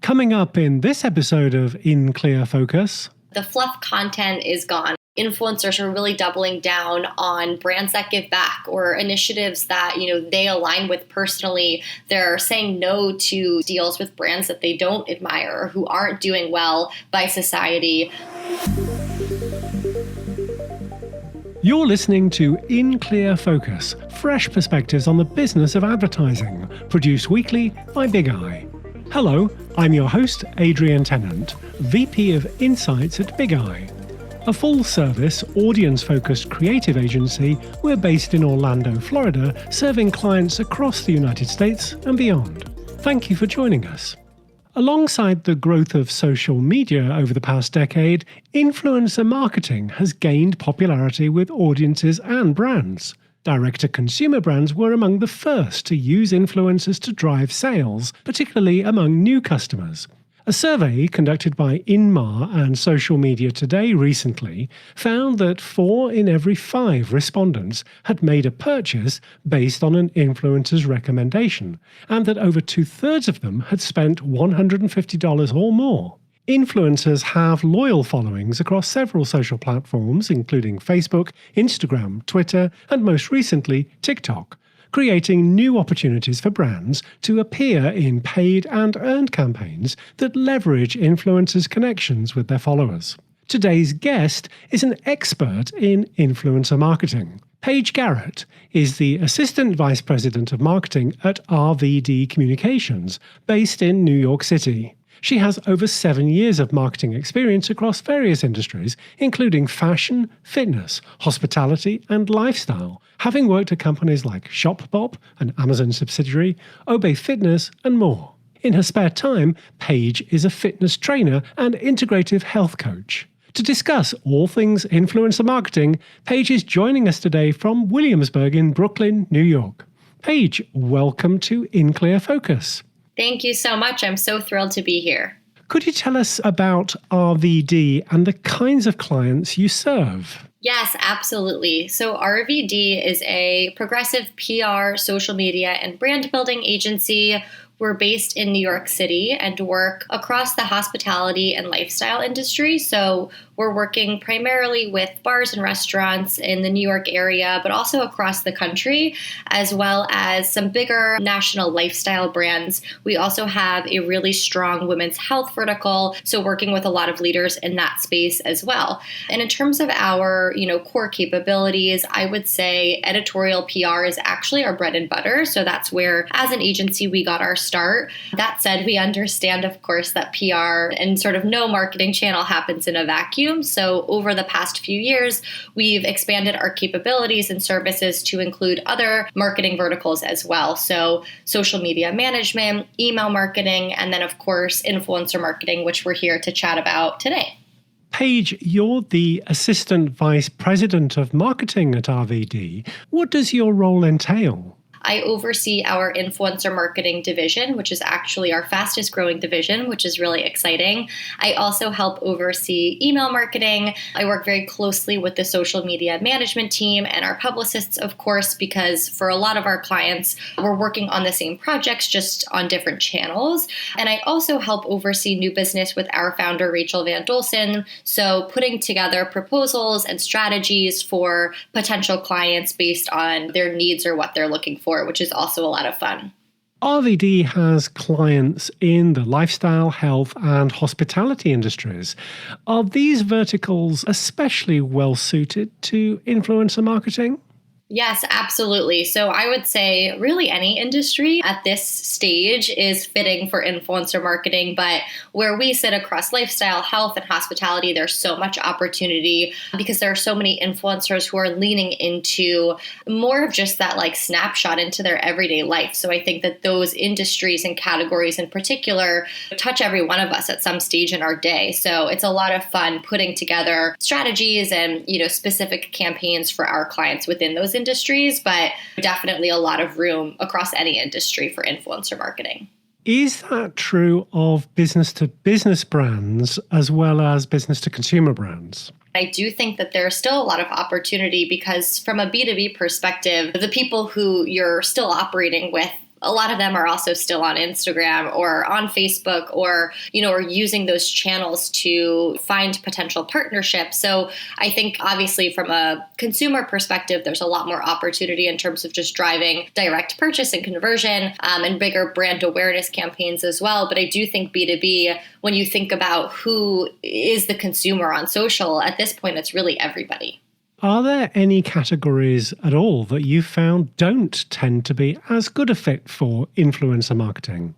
Coming up in this episode of In Clear Focus. The fluff content is gone. Influencers are really doubling down on brands that give back or initiatives that, they align with personally. They're saying no to deals with brands that they don't admire or who aren't doing well by society. You're listening to In Clear Focus, fresh perspectives on the business of advertising, produced weekly by Bigeye. Hello, I'm your host, Adrian Tennant, VP of Insights at Bigeye. A full-service, audience-focused creative agency, we're based in Orlando, Florida, serving clients across the United States and beyond. Thank you for joining us. Alongside the growth of social media over the past decade, influencer marketing has gained popularity with audiences and brands. Direct-to-consumer brands were among the first to use influencers to drive sales, particularly among new customers. A survey conducted by Inmar and Social Media Today recently found that 4 in every 5 respondents had made a purchase based on an influencer's recommendation, and that over 2/3 of them had spent $150 or more. Influencers have loyal followings across several social platforms, including Facebook, Instagram, Twitter, and most recently, TikTok, creating new opportunities for brands to appear in paid and earned campaigns that leverage influencers' connections with their followers. Today's guest is an expert in influencer marketing. Paige Garrett is the Assistant Vice President of Marketing at RVD Communications, based in New York City. She has over 7 years of marketing experience across various industries, including fashion, fitness, hospitality, and lifestyle, having worked at companies like Shopbop, an Amazon subsidiary, Obey Fitness, and more. In her spare time, Paige is a fitness trainer and integrative health coach. To discuss all things influencer marketing, Paige is joining us today from Williamsburg in Brooklyn, New York. Paige, welcome to In Clear Focus. Thank you so much. I'm so thrilled to be here. Could you tell us about RVD and the kinds of clients you serve? Yes, absolutely. So RVD is a progressive PR, social media, and brand building agency. We're based in New York City and work across the hospitality and lifestyle industry. So we're working primarily with bars and restaurants in the New York area, but also across the country, as well as some bigger national lifestyle brands. We also have a really strong women's health vertical, so working with a lot of leaders in that space as well. And in terms of our, core capabilities, I would say editorial PR is actually our bread and butter. So that's where, as an agency, we got our start. That said, we understand, of course, that PR and sort of no marketing channel happens in a vacuum. So over the past few years, we've expanded our capabilities and services to include other marketing verticals as well. So social media management, email marketing, and then, of course, influencer marketing, which we're here to chat about today. Paige, you're the Assistant Vice President of Marketing at RVD. What does your role entail? I oversee our influencer marketing division, which is actually our fastest growing division, which is really exciting. I also help oversee email marketing. I work very closely with the social media management team and our publicists, of course, because for a lot of our clients, we're working on the same projects, just on different channels. And I also help oversee new business with our founder, Rachel Van Dolsen. So putting together proposals and strategies for potential clients based on their needs or what they're looking for, which is also a lot of fun. RVD has clients in the lifestyle, health, and hospitality industries. Are these verticals especially well suited to influencer marketing? Yes, absolutely. So I would say really any industry at this stage is fitting for influencer marketing, but where we sit across lifestyle, health, and hospitality, there's so much opportunity because there are so many influencers who are leaning into more of just that like snapshot into their everyday life. So I think that those industries and categories in particular touch every one of us at some stage in our day. So it's a lot of fun putting together strategies and, specific campaigns for our clients within those industries, but definitely a lot of room across any industry for influencer marketing. Is that true of business-to-business brands as well as business-to-consumer brands? I do think that there's still a lot of opportunity because from a B2B perspective, the people who you're still operating with a lot of them are also still on Instagram or on Facebook or, are using those channels to find potential partnerships. So I think obviously from a consumer perspective, there's a lot more opportunity in terms of just driving direct purchase and conversion and bigger brand awareness campaigns as well. But I do think B2B, when you think about who is the consumer on social, at this point, it's really everybody. Are there any categories at all that you found don't tend to be as good a fit for influencer marketing?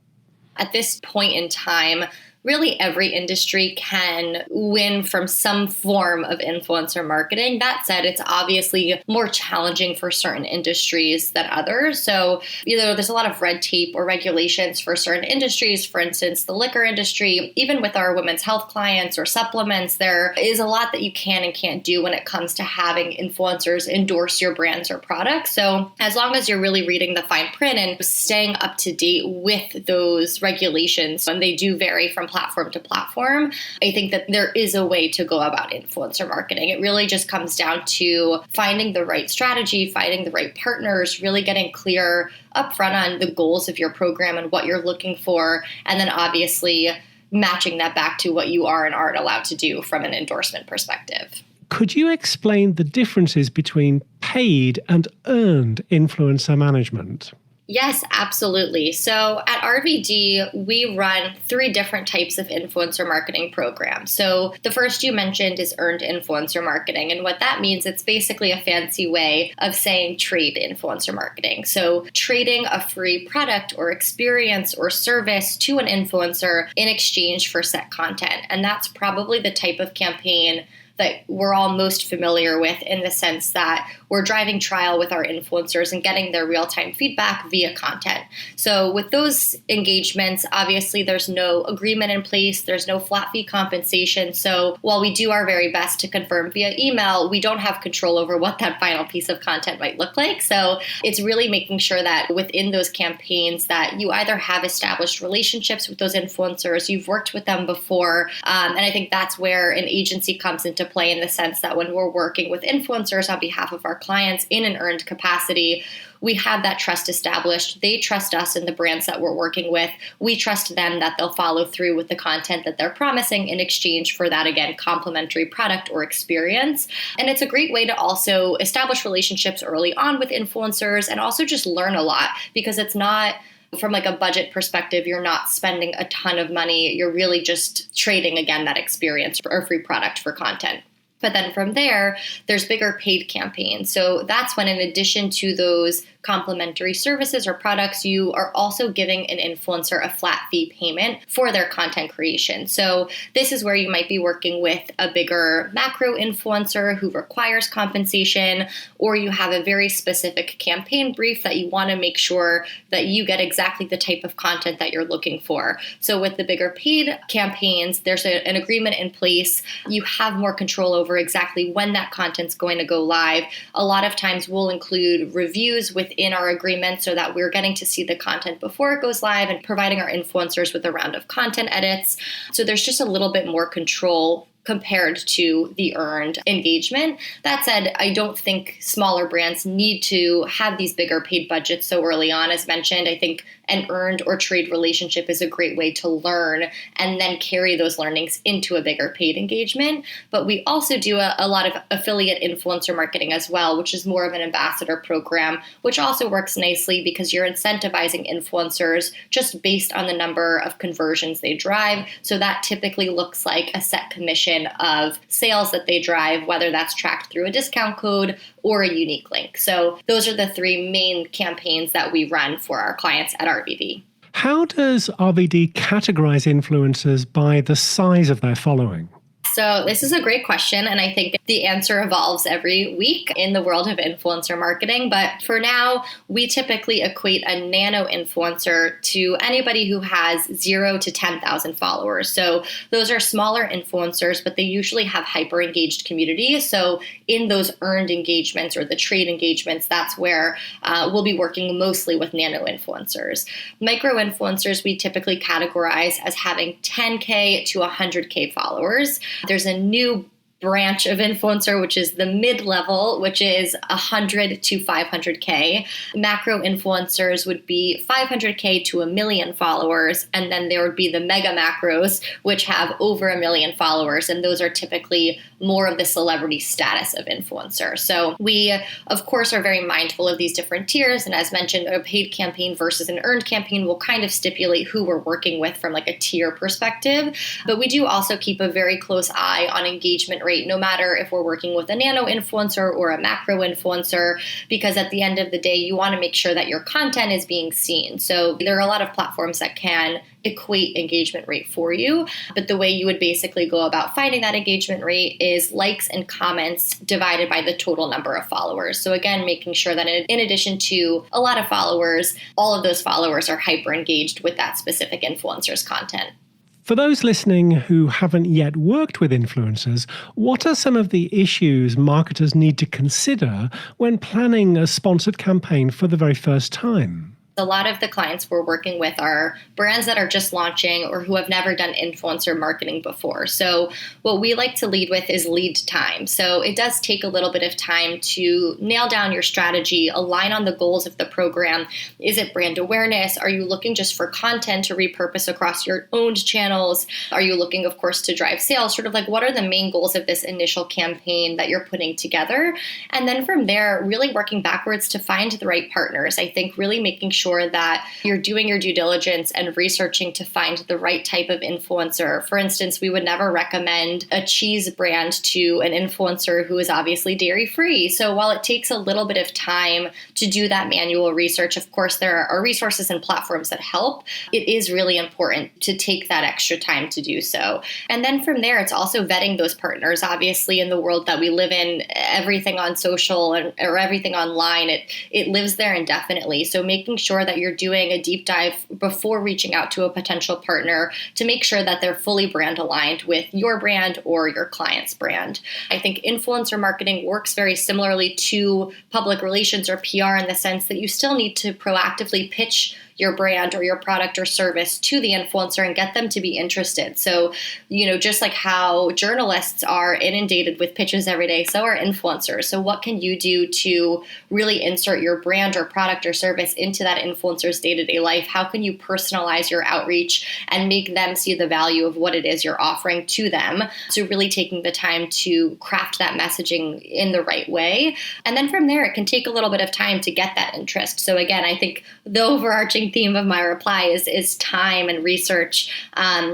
At this point in time, really every industry can win from some form of influencer marketing. That said, it's obviously more challenging for certain industries than others. So, there's a lot of red tape or regulations for certain industries. For instance, the liquor industry, even with our women's health clients or supplements, there is a lot that you can and can't do when it comes to having influencers endorse your brands or products. So as long as you're really reading the fine print and staying up to date with those regulations, and they do vary from platform to platform, I think that there is a way to go about influencer marketing. It really just comes down to finding the right strategy, finding the right partners, really getting clear upfront on the goals of your program and what you're looking for, and then obviously matching that back to what you are and aren't allowed to do from an endorsement perspective. Could you explain the differences between paid and earned influencer management? Yes, absolutely. So at RVD, we run 3 different types of influencer marketing programs. So the first you mentioned is earned influencer marketing. And what that means, it's basically a fancy way of saying trade influencer marketing. So trading a free product or experience or service to an influencer in exchange for set content. And that's probably the type of campaign that we're all most familiar with, in the sense that we're driving trial with our influencers and getting their real-time feedback via content. So with those engagements, obviously there's no agreement in place, there's no flat fee compensation. So while we do our very best to confirm via email, we don't have control over what that final piece of content might look like. So it's really making sure that within those campaigns that you either have established relationships with those influencers, you've worked with them before, and I think that's where an agency comes into play, in the sense that when we're working with influencers on behalf of our clients in an earned capacity, we have that trust established. They trust us and the brands that we're working with. We trust them that they'll follow through with the content that they're promising in exchange for that, again, complimentary product or experience. And it's a great way to also establish relationships early on with influencers and also just learn a lot, because it's not, from like a budget perspective, you're not spending a ton of money. You're really just trading, again, that experience or free product for content. But then from there, there's bigger paid campaigns. So that's when, in addition to those complimentary services or products, you are also giving an influencer a flat fee payment for their content creation. So this is where you might be working with a bigger macro influencer who requires compensation, or you have a very specific campaign brief that you want to make sure that you get exactly the type of content that you're looking for. So with the bigger paid campaigns, there's an agreement in place. You have more control over exactly when that content's going to go live. A lot of times we'll include reviews within our agreement so that we're getting to see the content before it goes live and providing our influencers with a round of content edits. So there's just a little bit more control compared to the earned engagement. That said, I don't think smaller brands need to have these bigger paid budgets so early on. As mentioned, I think an earned or trade relationship is a great way to learn and then carry those learnings into a bigger paid engagement. But we also do a lot of affiliate influencer marketing as well, which is more of an ambassador program, which also works nicely because you're incentivizing influencers just based on the number of conversions they drive. So that typically looks like a set commission of sales that they drive, whether that's tracked through a discount code or a unique link. So those are the 3 main campaigns that we run for our clients at RVD. How does RVD categorize influencers by the size of their following? So this is a great question, and I think the answer evolves every week in the world of influencer marketing. But for now, we typically equate a nano influencer to anybody who has 0 to 10,000 followers. So those are smaller influencers, but they usually have hyper engaged communities. So in those earned engagements or the trade engagements, that's where we'll be working mostly with nano influencers. Micro influencers, we typically categorize as having 10K to 100K followers. There's a new branch of influencer, which is the mid-level, which is 100 to 500K. Macro influencers would be 500K to 1 million followers. And then there would be the mega macros, which have over 1 million followers. And those are typically more of the celebrity status of influencer. So we, of course, are very mindful of these different tiers. And as mentioned, a paid campaign versus an earned campaign will kind of stipulate who we're working with from like a tier perspective. But we do also keep a very close eye on engagement rate, no matter if we're working with a nano influencer or a macro influencer, because at the end of the day, you want to make sure that your content is being seen. So there are a lot of platforms that can equate engagement rate for you. But the way you would basically go about finding that engagement rate is likes and comments divided by the total number of followers. So again, making sure that in addition to a lot of followers, all of those followers are hyper engaged with that specific influencer's content. For those listening who haven't yet worked with influencers, what are some of the issues marketers need to consider when planning a sponsored campaign for the very first time? A lot of the clients we're working with are brands that are just launching or who have never done influencer marketing before. So what we like to lead with is lead time. So it does take a little bit of time to nail down your strategy, align on the goals of the program. Is it brand awareness? Are you looking just for content to repurpose across your owned channels? Are you looking, of course, to drive sales? Sort of like, what are the main goals of this initial campaign that you're putting together? And then from there, really working backwards to find the right partners. I think really making sure that you're doing your due diligence and researching to find the right type of influencer. For instance, we would never recommend a cheese brand to an influencer who is obviously dairy-free. So while it takes a little bit of time to do that manual research, of course, there are resources and platforms that help. It is really important to take that extra time to do so. And then from there, it's also vetting those partners. Obviously, in the world that we live in, everything on social or everything online, it lives there indefinitely. So making sure that you're doing a deep dive before reaching out to a potential partner to make sure that they're fully brand aligned with your brand or your client's brand. I think influencer marketing works very similarly to public relations or PR in the sense that you still need to proactively pitch your brand or your product or service to the influencer and get them to be interested. So, just like how journalists are inundated with pitches every day, so are influencers. So what can you do to really insert your brand or product or service into that influencer's day-to-day life? How can you personalize your outreach and make them see the value of what it is you're offering to them? So really taking the time to craft that messaging in the right way. And then from there, it can take a little bit of time to get that interest. So again, I think the overarching theme of my reply is time and research.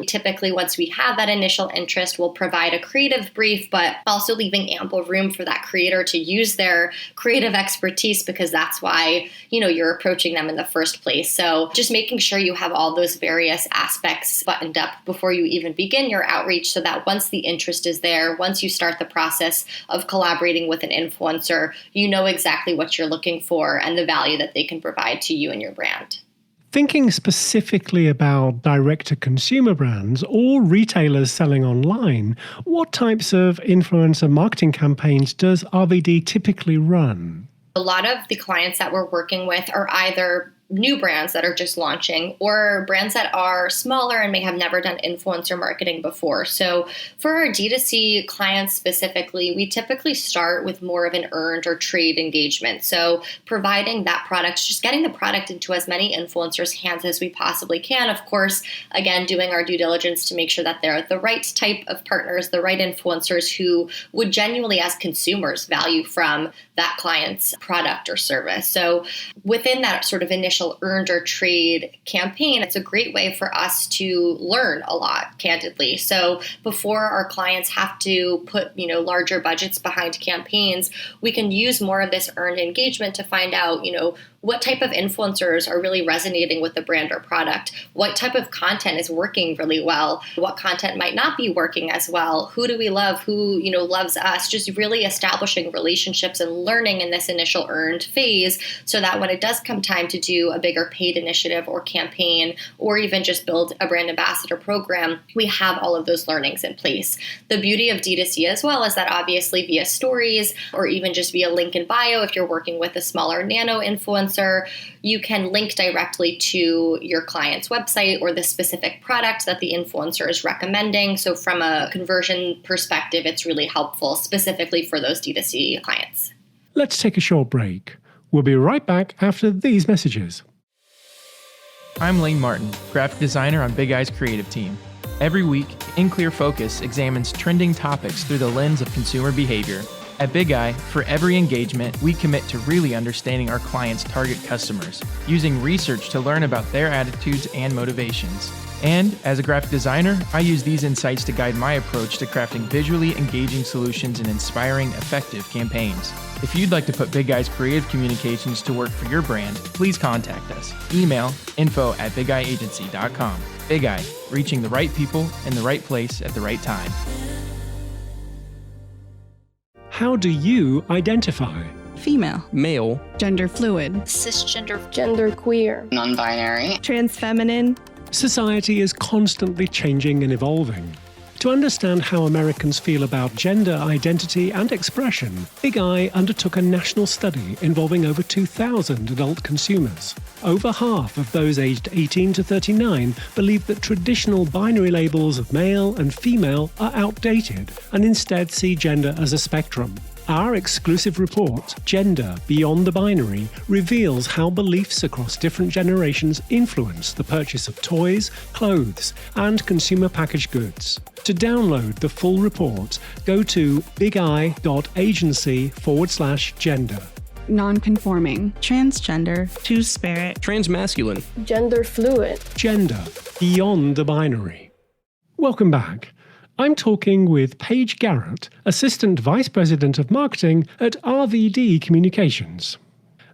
Typically, once we have that initial interest, we'll provide a creative brief, but also leaving ample room for that creator to use their creative expertise, because that's why, you're approaching them in the first place. So just making sure you have all those various aspects buttoned up before you even begin your outreach, so that once the interest is there, once you start the process of collaborating with an influencer, you know exactly what you're looking for and the value that they can provide to you and your brand. Thinking specifically about direct-to-consumer brands or retailers selling online, what types of influencer marketing campaigns does RVD typically run? A lot of the clients that we're working with are either new brands that are just launching or brands that are smaller and may have never done influencer marketing before. So for our D2C clients specifically, we typically start with more of an earned or trade engagement. So providing that product, just getting the product into as many influencers' hands as we possibly can. Of course, again, doing our due diligence to make sure that they're the right type of partners, the right influencers who would genuinely, as consumers, value from that client's product or service. So within that sort of initial earned or trade campaign, it's a great way for us to learn a lot, candidly. So before our clients have to put, larger budgets behind campaigns, we can use more of this earned engagement to find out, what type of influencers are really resonating with the brand or product? What type of content is working really well? What content might not be working as well? Who do we love? Who, loves us? Just really establishing relationships and learning in this initial earned phase, so that when it does come time to do a bigger paid initiative or campaign, or even just build a brand ambassador program, we have all of those learnings in place. The beauty of D2C as well is that obviously via stories or even just via link in bio, if you're working with a smaller nano influencer, influencer, you can link directly to your client's website or the specific product that the influencer is recommending. So from a conversion perspective, it's really helpful specifically for those D2C clients. Let's take a short break. We'll be right back after these messages. I'm Lane Martin, graphic designer on Bigeye's creative team. Every week, In Clear Focus examines trending topics through the lens of consumer behavior. At Bigeye, for every engagement, we commit to really understanding our clients' target customers, using research to learn about their attitudes and motivations. And as a graphic designer, I use these insights to guide my approach to crafting visually engaging solutions and inspiring, effective campaigns. If you'd like to put Bigeye's creative communications to work for your brand, please contact us. Email info@bigeyeagency.com. Bigeye, reaching the right people in the right place at the right time. How do you identify? Female, male, gender fluid, cisgender, genderqueer, non-binary, transfeminine. Society is constantly changing and evolving. To understand how Americans feel about gender identity and expression, Bigeye undertook a national study involving over 2,000 adult consumers. Over half of those aged 18 to 39 believe that traditional binary labels of male and female are outdated and instead see gender as a spectrum. Our exclusive report, Gender Beyond the Binary, reveals how beliefs across different generations influence the purchase of toys, clothes, and consumer packaged goods. To download the full report, go to bigeye.agency/gender. Non-conforming, transgender, two-spirit, transmasculine, gender fluid. Gender Beyond the Binary. Welcome back. I'm talking with Paige Garrett, Assistant Vice President of Marketing at RVD Communications.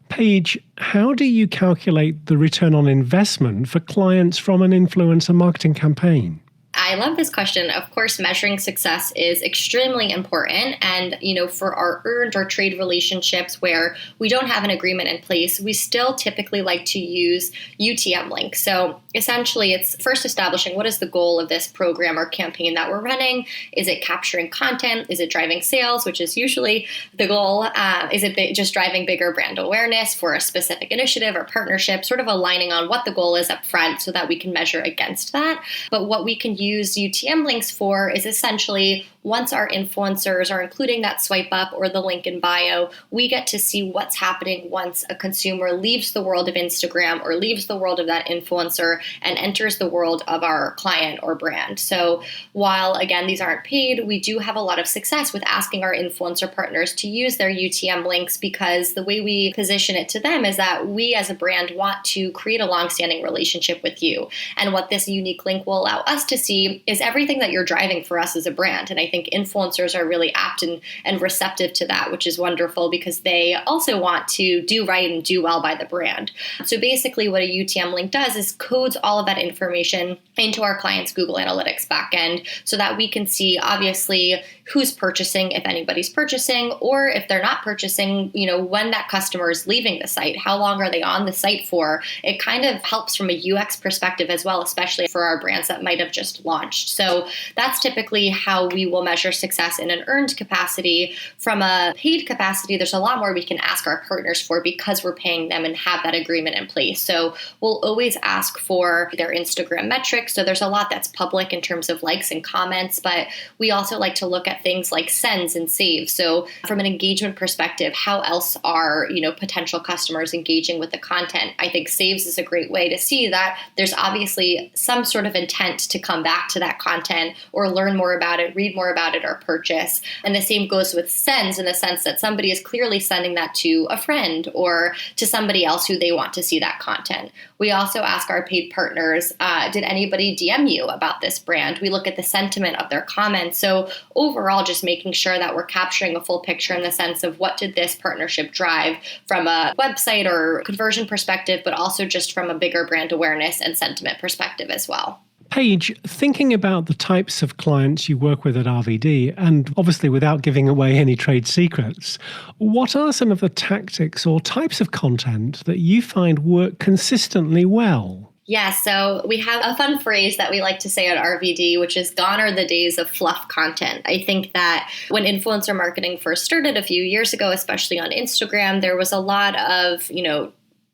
Paige, how do you calculate the return on investment for clients from an influencer marketing campaign? I love this question. Of course, measuring success is extremely important. And, for our earned or trade relationships where we don't have an agreement in place, we still typically like to use UTM links. So essentially, it's first establishing what is the goal of this program or campaign that we're running. Is it capturing content? Is it driving sales, which is usually the goal? Is it just driving bigger brand awareness for a specific initiative or partnership, sort of aligning on what the goal is up front so that we can measure against that. But what we can use UTM links for is essentially once our influencers are including that swipe up or the link in bio, we get to see what's happening once a consumer leaves the world of Instagram or leaves the world of that influencer and enters the world of our client or brand. So while, again, these aren't paid, we do have a lot of success with asking our influencer partners to use their UTM links because the way we position it to them is that we as a brand want to create a long-standing relationship with you. And what this unique link will allow us to see is everything that you're driving for us as a brand. And I think influencers are really apt and receptive to that, which is wonderful because they also want to do right and do well by the brand. So basically what a UTM link does is codes all of that information into our client's Google Analytics backend so that we can see obviously who's purchasing, if anybody's purchasing, or if they're not purchasing, when that customer is leaving the site, how long are they on the site for? It kind of helps from a UX perspective as well, especially for our brands that might have just launched. So that's typically how we will measure success in an earned capacity. From a paid capacity, there's a lot more we can ask our partners for because we're paying them and have that agreement in place. So we'll always ask for their Instagram metrics. So there's a lot that's public in terms of likes and comments, but we also like to look at things like sends and saves. So from an engagement perspective, how else are, potential customers engaging with the content? I think saves is a great way to see that there's obviously some sort of intent to come back to that content or learn more about it, read more about it, or purchase. And the same goes with sends in the sense that somebody is clearly sending that to a friend or to somebody else who they want to see that content. We also ask our paid partners, did anybody DM you about this brand? We look at the sentiment of their comments. So overall, just making sure that we're capturing a full picture in the sense of what did this partnership drive from a website or conversion perspective, but also just from a bigger brand awareness and sentiment perspective as well. Paige, thinking about the types of clients you work with at RVD, and obviously without giving away any trade secrets, what are some of the tactics or types of content that you find work consistently well? Yeah, so we have a fun phrase that we like to say at RVD, which is gone are the days of fluff content. I think that when influencer marketing first started a few years ago, especially on Instagram, there was a lot of,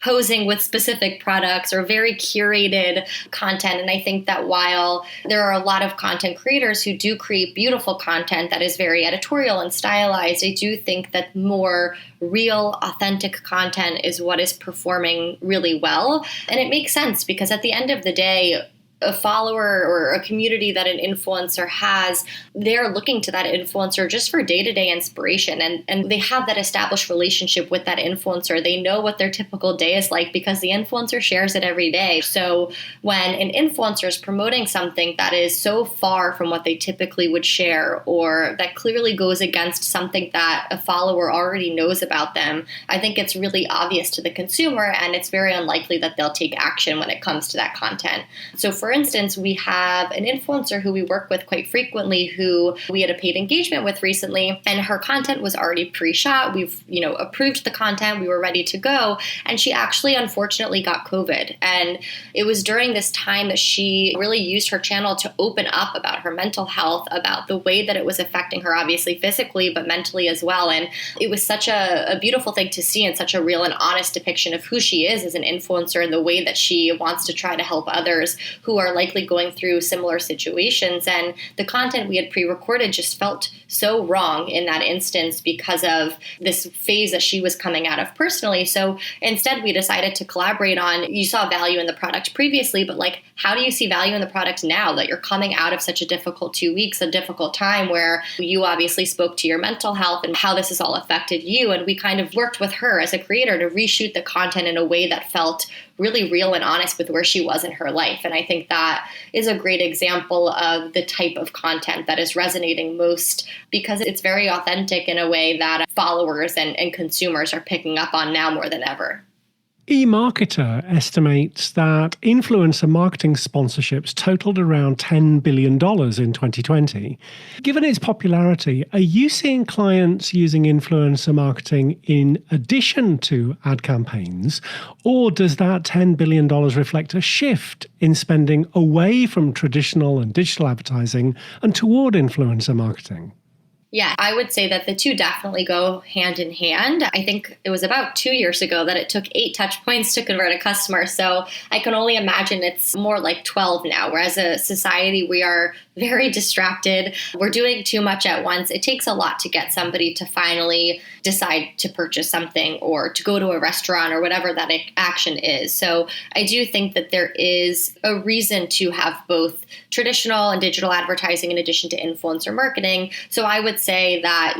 posing with specific products or very curated content. And I think that while there are a lot of content creators who do create beautiful content that is very editorial and stylized, I do think that more real, authentic content is what is performing really well. And it makes sense because at the end of the day, a follower or a community that an influencer has, they're looking to that influencer just for day-to-day inspiration. And they have that established relationship with that influencer. They know what their typical day is like because the influencer shares it every day. So when an influencer is promoting something that is so far from what they typically would share or that clearly goes against something that a follower already knows about them, I think it's really obvious to the consumer and it's very unlikely that they'll take action when it comes to that content. So for instance, we have an influencer who we work with quite frequently who we had a paid engagement with recently, and her content was already pre-shot. We've, approved the content. We were ready to go. And she actually, unfortunately, got COVID. And it was during this time that she really used her channel to open up about her mental health, about the way that it was affecting her, obviously physically, but mentally as well. And it was such a beautiful thing to see and such a real and honest depiction of who she is as an influencer and the way that she wants to try to help others who are likely going through similar situations. And the content we had pre-recorded just felt so wrong in that instance because of this phase that she was coming out of personally. So instead, we decided to collaborate on, you saw value in the product previously, but how do you see value in the product now that you're coming out of such a difficult 2 weeks, a difficult time where you obviously spoke to your mental health and how this has all affected you. And we kind of worked with her as a creator to reshoot the content in a way that felt really real and honest with where she was in her life. And I think that is a great example of the type of content that is resonating most because it's very authentic in a way that followers and consumers are picking up on now more than ever. eMarketer estimates that influencer marketing sponsorships totaled around $10 billion in 2020. Given its popularity, are you seeing clients using influencer marketing in addition to ad campaigns, or does that $10 billion reflect a shift in spending away from traditional and digital advertising and toward influencer marketing? Yeah, I would say that the two definitely go hand in hand. I think it was about 2 years ago that it took 8 touch points to convert a customer. So I can only imagine it's more like 12 now, where as a society, we are very distracted. We're doing too much at once. It takes a lot to get somebody to finally decide to purchase something or to go to a restaurant or whatever that action is. So I do think that there is a reason to have both traditional and digital advertising in addition to influencer marketing. So I would say that,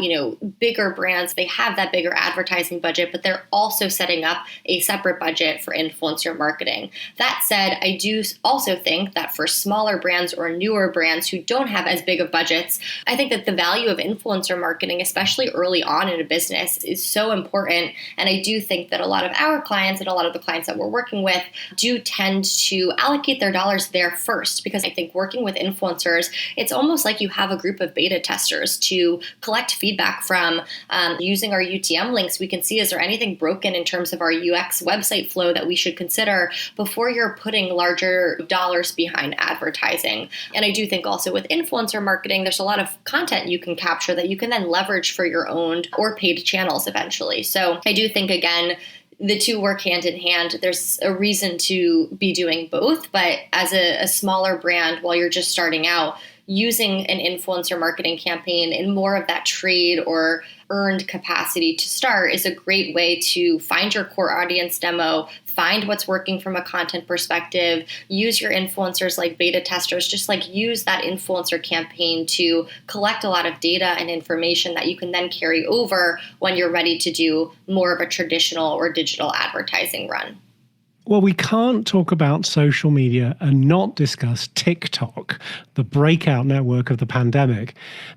bigger brands, they have that bigger advertising budget, but they're also setting up a separate budget for influencer marketing. That said, I do also think that for smaller brands or newer brands who don't have as big of budgets, I think that the value of influencer marketing, especially early on in a business, is so important. And I do think that a lot of our clients and a lot of the clients that we're working with do tend to allocate their dollars there first, because I think working with influencers, it's almost like you have a group of beta testers to collect feedback from. Using our UTM links, we can see, is there anything broken in terms of our UX website flow that we should consider before you're putting larger dollars behind advertising. And I do think also with influencer marketing, there's a lot of content you can capture that you can then leverage for your own or paid channels eventually. So I do think, again, the two work hand in hand. There's a reason to be doing both, but as a smaller brand, while you're just starting out, using an influencer marketing campaign in more of that trade or earned capacity to start is a great way to find your core audience demo, find what's working from a content perspective, use your influencers like beta testers, just use that influencer campaign to collect a lot of data and information that you can then carry over when you're ready to do more of a traditional or digital advertising run. Well, we can't talk about social media and not discuss TikTok, the breakout network of the pandemic.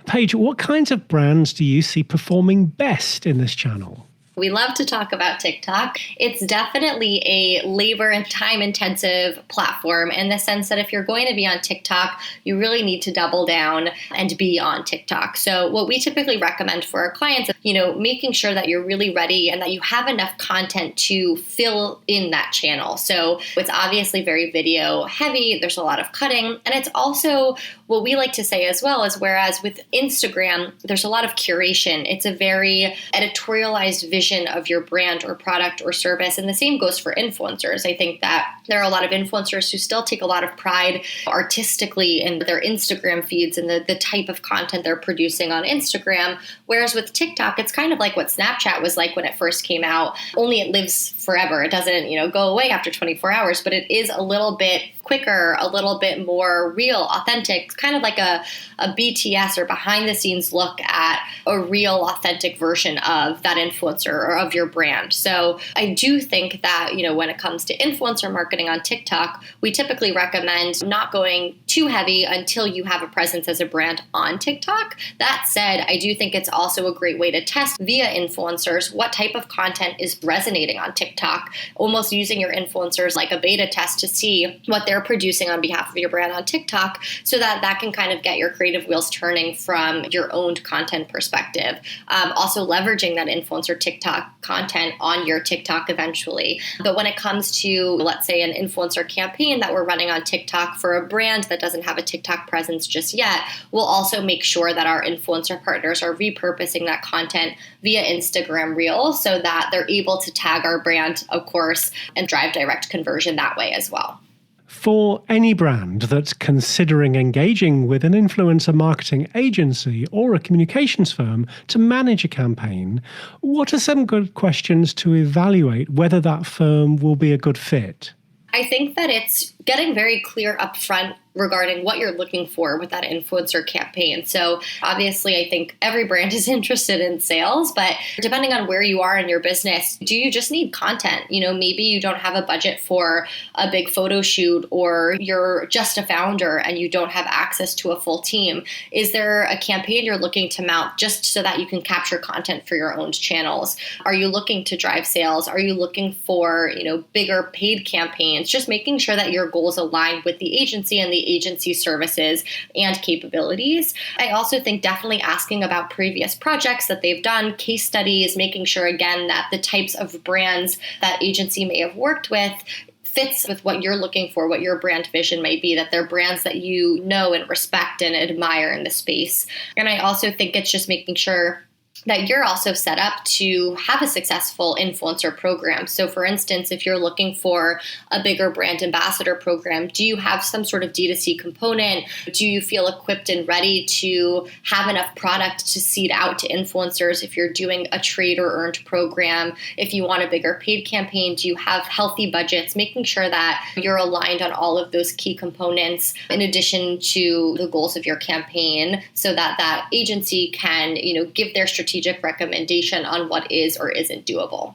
Paige, what kinds of brands do you see performing best in this channel? We love to talk about TikTok. It's definitely a labor and time-intensive platform in the sense that if you're going to be on TikTok, you really need to double down and be on TikTok. So what we typically recommend for our clients is, making sure that you're really ready and that you have enough content to fill in that channel. So it's obviously very video heavy. There's a lot of cutting. And it's also what we like to say as well is whereas with Instagram, there's a lot of curation. It's a very editorialized vision of your brand or product or service. And the same goes for influencers. I think that there are a lot of influencers who still take a lot of pride artistically in their Instagram feeds and the type of content they're producing on Instagram. Whereas with TikTok, it's kind of like what Snapchat was like when it first came out, only it lives forever. It doesn't, go away after 24 hours, but it is a little bit quicker, a little bit more real, authentic. It's kind of like a BTS or behind the scenes look at a real, authentic version of that influencer or of your brand. So I do think that, when it comes to influencer marketing on TikTok, we typically recommend not going too heavy until you have a presence as a brand on TikTok. That said, I do think it's also a great way to test via influencers what type of content is resonating on TikTok, almost using your influencers like a beta test to see what they're producing on behalf of your brand on TikTok, so that can kind of get your creative wheels turning from your owned content perspective. Also leveraging that influencer TikTok content on your TikTok eventually. But when it comes to, let's say, an influencer campaign that we're running on TikTok for a brand that doesn't have a TikTok presence just yet, we'll also make sure that our influencer partners are repurposing that content via Instagram Reels so that they're able to tag our brand, of course, and drive direct conversion that way as well. For any brand that's considering engaging with an influencer marketing agency or a communications firm to manage a campaign, what are some good questions to evaluate whether that firm will be a good fit? I think that it's getting very clear upfront regarding what you're looking for with that influencer campaign. So obviously, I think every brand is interested in sales, but depending on where you are in your business, do you just need content? Maybe you don't have a budget for a big photo shoot, or you're just a founder and you don't have access to a full team. Is there a campaign you're looking to mount just so that you can capture content for your own channels? Are you looking to drive sales? Are you looking for, bigger paid campaigns? Just making sure that your goals align with the agency and the agency services and capabilities. I also think definitely asking about previous projects that they've done, case studies, making sure again that the types of brands that agency may have worked with fits with what you're looking for, what your brand vision may be, that they're brands that you know and respect and admire in the space. And I also think it's just making sure that you're also set up to have a successful influencer program. So for instance, if you're looking for a bigger brand ambassador program, do you have some sort of D2C component? Do you feel equipped and ready to have enough product to seed out to influencers if you're doing a trade or earned program? If you want a bigger paid campaign, do you have healthy budgets? Making sure that you're aligned on all of those key components in addition to the goals of your campaign so that that agency can, give their strategic recommendation on what is or isn't doable.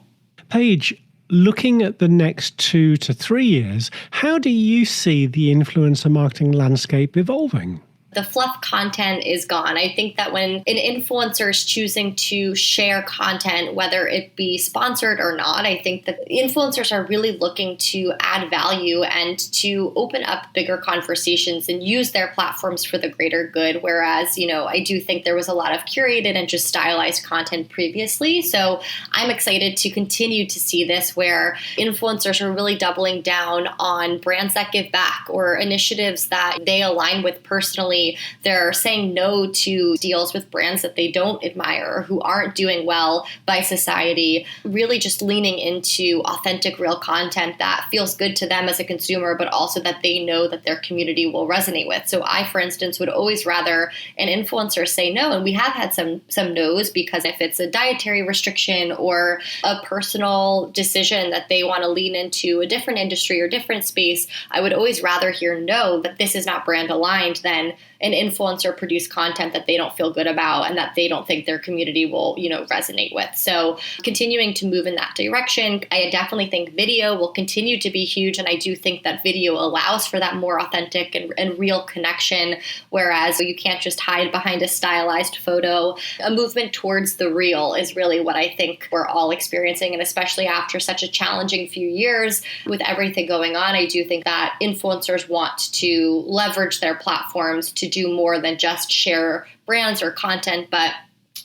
Paige, looking at the next 2 to 3 years, how do you see the influencer marketing landscape evolving? The fluff content is gone. I think that when an influencer is choosing to share content, whether it be sponsored or not, I think that influencers are really looking to add value and to open up bigger conversations and use their platforms for the greater good. Whereas, I do think there was a lot of curated and just stylized content previously. So I'm excited to continue to see this where influencers are really doubling down on brands that give back or initiatives that they align with personally. They're saying no to deals with brands that they don't admire or who aren't doing well by society, really just leaning into authentic, real content that feels good to them as a consumer, but also that they know that their community will resonate with. So I, for instance, would always rather an influencer say no, and we have had some no's because if it's a dietary restriction or a personal decision that they want to lean into a different industry or different space, I would always rather hear no, that this is not brand aligned than an influencer produce content that they don't feel good about and that they don't think their community will, resonate with. So continuing to move in that direction, I definitely think video will continue to be huge. And I do think that video allows for that more authentic and real connection, whereas you can't just hide behind a stylized photo. A movement towards the real is really what I think we're all experiencing. And especially after such a challenging few years with everything going on, I do think that influencers want to leverage their platforms to do more than just share brands or content, but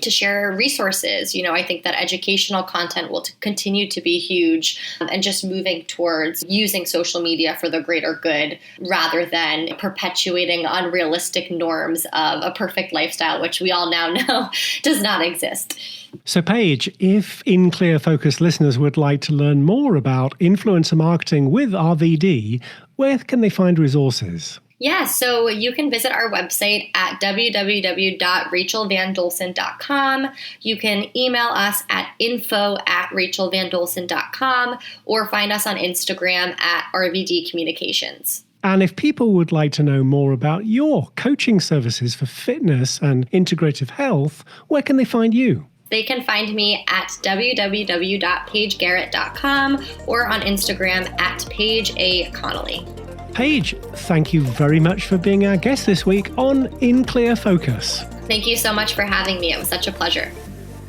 to share resources. I think that educational content will continue to be huge, and just moving towards using social media for the greater good rather than perpetuating unrealistic norms of a perfect lifestyle, which we all now know does not exist. So Paige, if In Clear Focus listeners would like to learn more about influencer marketing with RVD, where can they find resources? Yeah, so you can visit our website at www.rachelvandolson.com. You can email us at info@rachelvandolson.com or find us on Instagram at RVD Communications. And if people would like to know more about your coaching services for fitness and integrative health, where can they find you? They can find me at www.paigegarrett.com or on Instagram at Paige A. Connolly. Paige, thank you very much for being our guest this week on In Clear Focus. Thank you so much for having me. It was such a pleasure.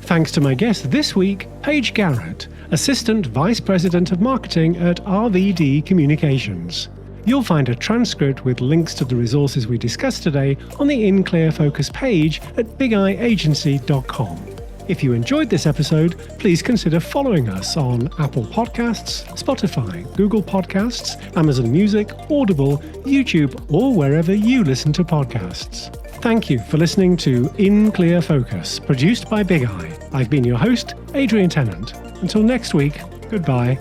Thanks to my guest this week, Paige Garrett, Assistant Vice President of Marketing at RVD Communications. You'll find a transcript with links to the resources we discussed today on the In Clear Focus page at bigeyeagency.com. If you enjoyed this episode, please consider following us on Apple Podcasts, Spotify, Google Podcasts, Amazon Music, Audible, YouTube, or wherever you listen to podcasts. Thank you for listening to In Clear Focus, produced by Bigeye. I've been your host, Adrian Tennant. Until next week, goodbye.